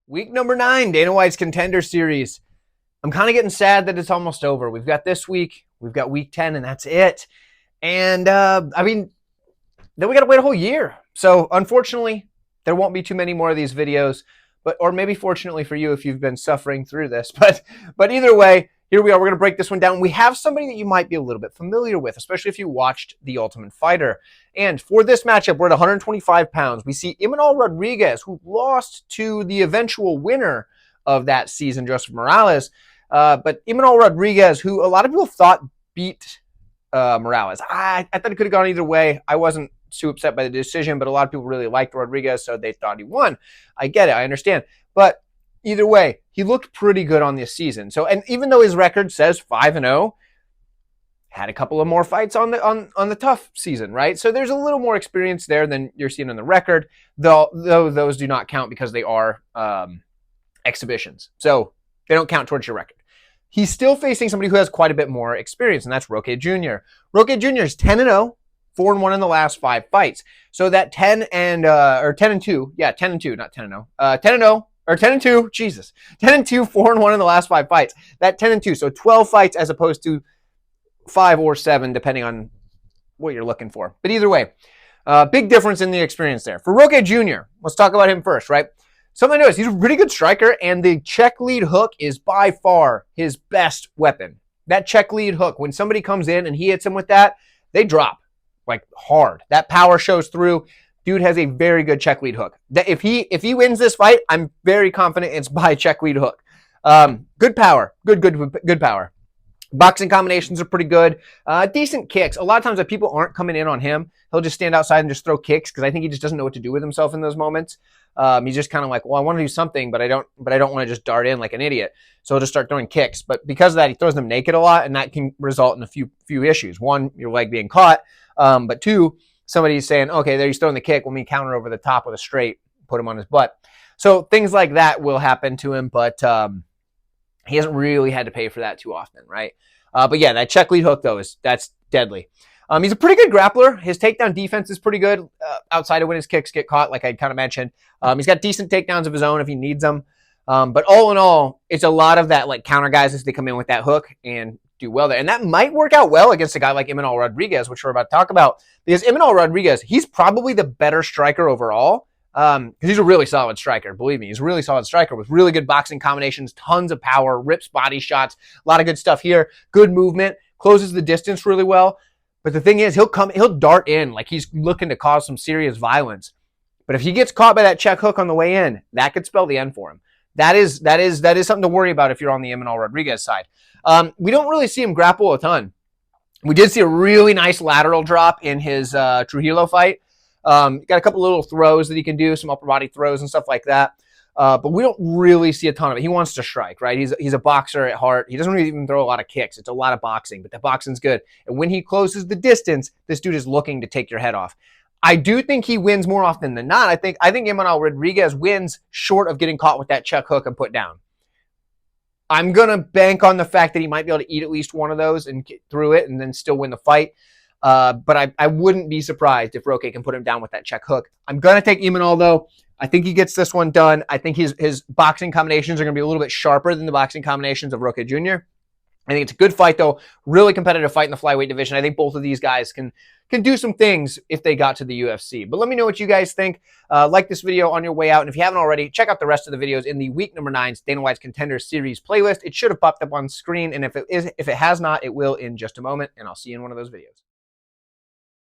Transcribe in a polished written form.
Week number 9, Dana White's Contender Series. I'm kind of getting sad that it's almost over. We've got this week, we've got week 10, and that's it. And, then we got to wait a whole year. So, unfortunately, there won't be too many more of these videos, or maybe fortunately for you if you've been suffering through this. But either way, here we are. We're going to break this one down. We have somebody that you might be a little bit familiar with, especially if you watched The Ultimate Fighter. And for this matchup, we're at 125 pounds. We see Imanol Rodriguez, who lost to the eventual winner of that season, Joseph Morales. But Imanol Rodriguez, who a lot of people thought beat Morales. I thought it could have gone either way. I wasn't too upset by the decision, but a lot of people really liked Rodriguez, so they thought he won. I get it. I understand. But either way, he looked pretty good on this season. So, and even though his record says 5-0, had a couple of more fights on the tough season, right? So there's a little more experience there than you're seeing on the record, though those do not count because they are exhibitions. So they don't count towards your record. He's still facing somebody who has quite a bit more experience, and that's Roque Jr. Roque Jr. is 10-0, 4-1 in the last 5 fights. So that 10-2, yeah, 10-2, not 10-0, 10-0. Or 10-2, Jesus. 10-2, 4-1 in the last 5 fights. That 10-2, so 12 fights as opposed to 5 or 7, depending on what you're looking for. But either way, big difference in the experience there. For Roque Jr., let's talk about him first, right? Something I noticed, he's a pretty good striker, and the check lead hook is by far his best weapon. That check lead hook, when somebody comes in and he hits him with that, they drop, like hard. That power shows through. Dude has a very good check lead hook. If he wins this fight, I'm very confident it's by check lead hook. Good power, good power. Boxing combinations are pretty good. Decent kicks. A lot of times if people aren't coming in on him, he'll just stand outside and just throw kicks because I think he just doesn't know what to do with himself in those moments. He's just kind of like, well, I want to do something, but I don't want to just dart in like an idiot. So he'll just start throwing kicks. But because of that, he throws them naked a lot, and that can result in a few issues. One, your leg being caught, but 2, somebody's saying, okay, there he's throwing the kick. Let me counter over the top with a straight, put him on his butt. So things like that will happen to him, but he hasn't really had to pay for that too often, right? But yeah, that check lead hook, though, that's deadly. He's a pretty good grappler. His takedown defense is pretty good outside of when his kicks get caught, like I kind of mentioned. He's got decent takedowns of his own if he needs them. But all in all, it's a lot of that like counter guys as they come in with that hook and do well there. And that might work out well against a guy like Imanol Rodriguez, which we're about to talk about. Because Imanol Rodriguez, he's probably the better striker overall. Because he's a really solid striker. Believe me, he's a really solid striker with really good boxing combinations, tons of power, rips body shots, a lot of good stuff here, good movement, closes the distance really well. But the thing is, he'll dart in like he's looking to cause some serious violence. But if he gets caught by that check hook on the way in, that could spell the end for him. That is something to worry about if you're on the Imanol Rodriguez side. We don't really see him grapple a ton. We did see a really nice lateral drop in his Trujillo fight. Got a couple little throws that he can do, some upper body throws and stuff like that. But we don't really see a ton of it. He wants to strike, right? He's a boxer at heart. He doesn't really even throw a lot of kicks. It's a lot of boxing, but the boxing's good. And when he closes the distance, this dude is looking to take your head off. I do think he wins more often than not. I think Imanol Rodriguez wins short of getting caught with that check hook and put down. I'm going to bank on the fact that he might be able to eat at least one of those and get through it and then still win the fight. But I wouldn't be surprised if Roque can put him down with that check hook. I'm going to take Imanol, though. I think he gets this one done. I think his boxing combinations are going to be a little bit sharper than the boxing combinations of Roque Jr. I think it's a good fight, though. Really competitive fight in the flyweight division. I think both of these guys can do some things if they got to the UFC. But let me know what you guys think. Like this video on your way out. And if you haven't already, check out the rest of the videos in the week number 9's Dana White's Contender Series playlist. It should have popped up on screen. And if it has not, it will in just a moment. And I'll see you in one of those videos.